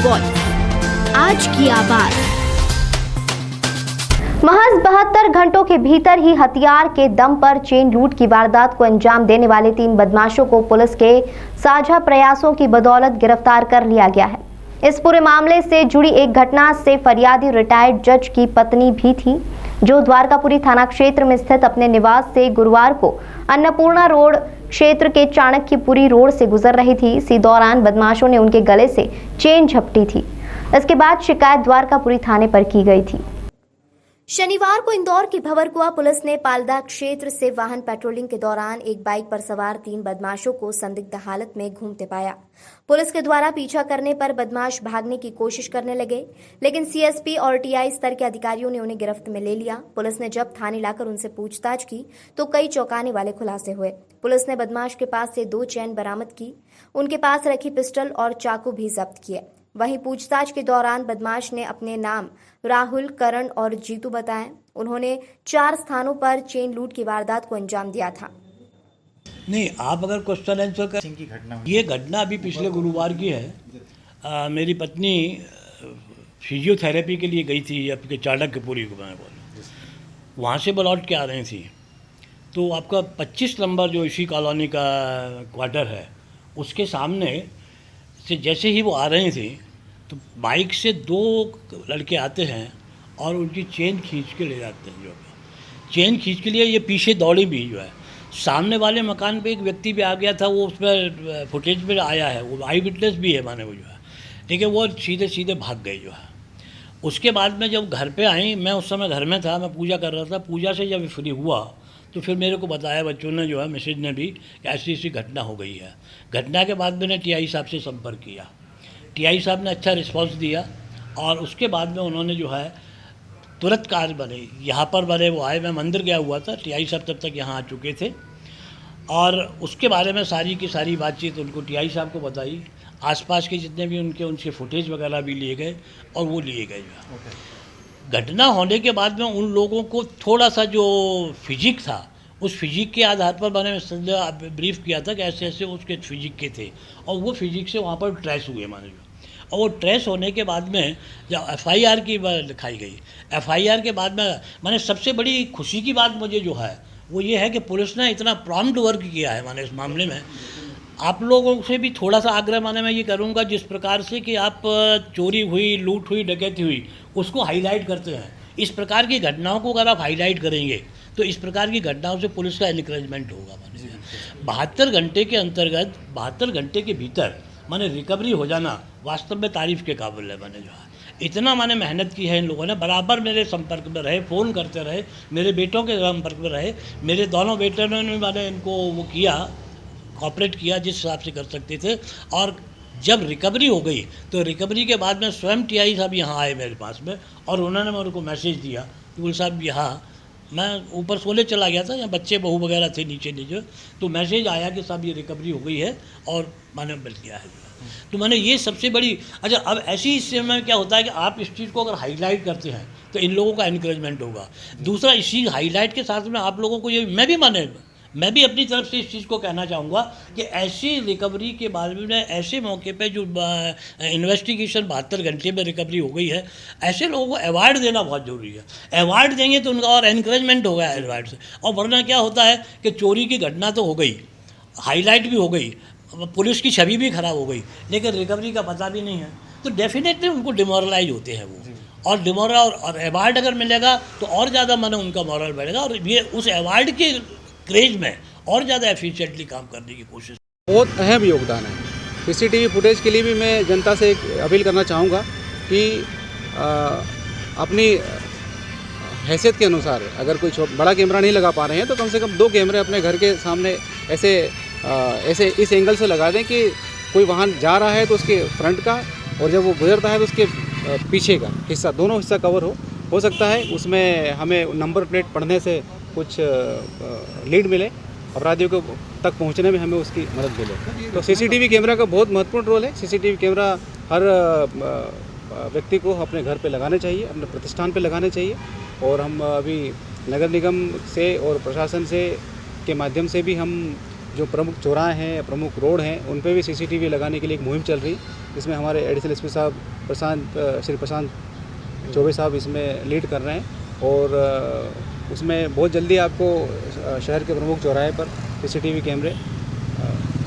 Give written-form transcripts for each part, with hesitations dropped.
Voice, आज की आवाज। महज 72 घंटों के भीतर ही हथियार के दम पर चेन लूट की वारदात को अंजाम देने वाले 3 बदमाशों को पुलिस के साझा प्रयासों की बदौलत गिरफ्तार कर लिया गया है। इस पूरे मामले से जुड़ी एक घटना से फरियादी रिटायर्ड जज की पत्नी भी थी, जो द्वारकापुरी थाना क्षेत्र में स्थित अपने निवास से गुरुवार को अन्नपूर्णा रोड क्षेत्र के चाणक्यपुरी रोड से गुजर रही थी। इसी दौरान बदमाशों ने उनके गले से चेन झपटी थी। इसके बाद शिकायत द्वारकापुरी थाने पर की गई थी। शनिवार को इंदौर की भंवरकुआ पुलिस ने पालदा क्षेत्र से वाहन पेट्रोलिंग के दौरान एक बाइक पर सवार 3 बदमाशों को संदिग्ध हालत में घूमते पाया। पुलिस के द्वारा पीछा करने पर बदमाश भागने की कोशिश करने लगे, लेकिन सीएसपी और टीआई स्तर के अधिकारियों ने उन्हें गिरफ्त में ले लिया। पुलिस ने जब थाने लाकर उनसे पूछताछ की तो कई चौंकाने वाले खुलासे हुए। पुलिस ने बदमाश के पास से 2 चैन बरामद की, उनके पास रखी पिस्टल और चाकू भी जब्त किए। वहीं पूछताछ के दौरान बदमाश ने अपने नाम राहुल, करण और जीतू बताए। उन्होंने 4 स्थानों पर चेन लूट की वारदात को अंजाम दिया था। नहीं, आप अगर क्वेश्चन आंसर कर, ये घटना अभी पिछले गुरुवार की है। मेरी पत्नी फिजियोथेरेपी के लिए गई थी आपके चाणक्यपुरी को, मैं बोल वहाँ से लौट के आ रही थी, तो आपका 25 नंबर जो इसी कॉलोनी का क्वार्टर है, उसके सामने से जैसे ही वो आ रही थी तो बाइक से 2 लड़के आते हैं और उनकी चेन खींच के ले जाते हैं। जो चेन खींच के लिए ये पीछे दौड़ी भी जो है, सामने वाले मकान पे एक व्यक्ति भी आ गया था, वो उसमें फुटेज में आया है, वो आई विटनेस भी है माने वो जो है, ठीक है। वो सीधे सीधे भाग गए जो है। उसके बाद में जब घर पे आई, मैं उस समय घर में था, मैं पूजा कर रहा था। पूजा से जब फ्री हुआ तो फिर मेरे को बताया बच्चों ने जो है, मैसेज ने भी, कि ऐसी ऐसी घटना हो गई है। घटना के बाद मैंने टीआई साहब से संपर्क किया। टीआई साहब ने अच्छा रिस्पांस दिया और उसके बाद में उन्होंने जो है तुरंत कार्य बने, यहाँ पर बने, वो आए। मैं मंदिर गया हुआ था, टीआई साहब तब तक यहाँ आ चुके थे और उसके बारे में सारी की सारी बातचीत उनको टीआई साहब को बताई। आसपास के जितने भी उनके फुटेज वगैरह भी लिए गए और वो लिए गए। घटना होने के बाद में उन लोगों को थोड़ा सा जो फिजिक था, उस फिजिक के आधार पर मैंने ब्रीफ किया था कि ऐसे ऐसे उसके फिजिक के थे, और वो फिजिक से वहाँ पर ट्रेस हुए माने जो। और वो ट्रेस होने के बाद में जब एफआईआर की लिखाई गई, एफआईआर के बाद में माने सबसे बड़ी खुशी की बात मुझे जो है वो ये है कि पुलिस ने इतना प्रॉम्प्ट वर्क किया है माने इस मामले में। आप लोगों से भी थोड़ा सा आग्रह माने मैं ये करूँगा, जिस प्रकार से कि आप चोरी हुई, लूट हुई, डकैती हुई, उसको हाईलाइट करते हैं। इस प्रकार की घटनाओं को अगर आप हाईलाइट करेंगे तो इस प्रकार की घटनाओं से पुलिस का एनकरेजमेंट होगा। माने 72 घंटे के अंतर्गत, 72 घंटे के भीतर माने रिकवरी हो जाना वास्तव में तारीफ़ के काबिल है। माने जो है इतना माने मेहनत की है इन लोगों ने, बराबर मेरे संपर्क में रहे, फ़ोन करते रहे, मेरे बेटों के संपर्क में रहे। मेरे दोनों बेटों ने माने इनको वो किया, कॉपरेट किया जिस हिसाब से कर सकते थे। और जब रिकवरी हो गई तो रिकवरी के बाद में स्वयं टीआई साहब यहाँ आए मेरे पास में और उन्होंने मेरे को मैसेज दिया कि बोल साहब यहाँ, मैं ऊपर सोने चला गया था, यहाँ बच्चे बहू वगैरह थे नीचे, तो मैसेज आया कि साहब ये रिकवरी हो गई है और माने मिल गया है। तो मैंने ये सबसे बड़ी अच्छा। अब ऐसी इससे में क्या होता है कि आप इस चीज़ को अगर हाईलाइट करते हैं तो इन लोगों का एनकरेजमेंट होगा। दूसरा, इसी हाईलाइट के साथ में आप लोगों को ये मैं भी अपनी तरफ से इस चीज़ को कहना चाहूँगा कि ऐसी रिकवरी के बारे में, ऐसे मौके पे जो इन्वेस्टिगेशन 72 घंटे में रिकवरी हो गई है, ऐसे लोगों को अवार्ड देना बहुत ज़रूरी है। अवार्ड देंगे तो उनका और एनकरेजमेंट होगा अवार्ड से। और वरना क्या होता है कि चोरी की घटना तो हो गई, हाईलाइट भी हो गई, पुलिस की छवि भी खराब हो गई, लेकिन रिकवरी का पता भी नहीं है, तो डेफिनेटली उनको डिमोरलाइज होते हैं वो। और डिमोरल और अवार्ड अगर मिलेगा तो और ज़्यादा माने उनका मॉरल बढ़ेगा और ये उस अवार्ड के क्रेज में और ज़्यादा एफिशिएंटली काम करने की कोशिश। बहुत अहम योगदान है। सीसीटीवी फुटेज के लिए भी मैं जनता से एक अपील करना चाहूँगा कि अपनी हैसियत के अनुसार अगर कोई बड़ा कैमरा नहीं लगा पा रहे हैं तो कम से कम 2 कैमरे अपने घर के सामने ऐसे इस एंगल से लगा दें कि कोई वाहन जा रहा है तो उसके फ्रंट का, और जब वो गुजरता है तो उसके पीछे का हिस्सा, दोनों हिस्सा कवर हो सकता है उसमें हमें नंबर प्लेट पढ़ने से कुछ लीड मिले, अपराधियों को तक पहुंचने में हमें उसकी मदद मिले। तो सीसीटीवी कैमरा का बहुत महत्वपूर्ण रोल है। सीसीटीवी कैमरा हर व्यक्ति को अपने घर पे लगाने चाहिए, अपने प्रतिष्ठान पे लगाने चाहिए। और हम अभी नगर निगम से और प्रशासन से के माध्यम से भी हम जो प्रमुख चौराहे हैं, प्रमुख रोड हैं, उन पे भी सीसीटीवी लगाने के लिए एक मुहिम चल रही है, जिसमें हमारे एडिशनल एसपी साहब श्री प्रशांत चौबे साहब इसमें लीड कर रहे हैं। और उसमें बहुत जल्दी आपको शहर के प्रमुख चौराहे पर सीसीटीवी कैमरे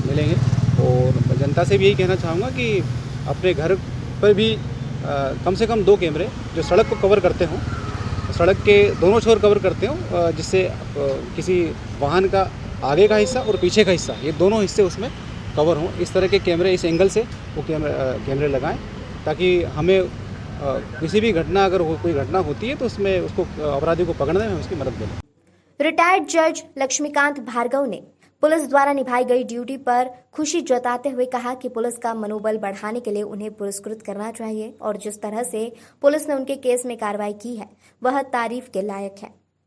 मिलेंगे। और जनता से भी यही कहना चाहूँगा कि अपने घर पर भी कम से कम 2 कैमरे जो सड़क को कवर करते हों, सड़क के दोनों छोर कवर करते हों, जिससे किसी वाहन का आगे का हिस्सा और पीछे का हिस्सा, ये दोनों हिस्से उसमें कवर हों। इस तरह के कैमरे, इस एंगल से वो कैमरे लगाएं, ताकि हमें किसी भी घटना, अगर कोई घटना होती है तो उसमें उसको अपराधी को पकड़ने में उसकी मदद मिले। रिटायर्ड जज लक्ष्मीकांत भार्गव ने पुलिस द्वारा निभाई गई ड्यूटी पर खुशी जताते हुए कहा कि पुलिस का मनोबल बढ़ाने के लिए उन्हें पुरस्कृत करना चाहिए और जिस तरह से पुलिस ने उनके केस में कार्रवाई की है वह तारीफ के लायक है।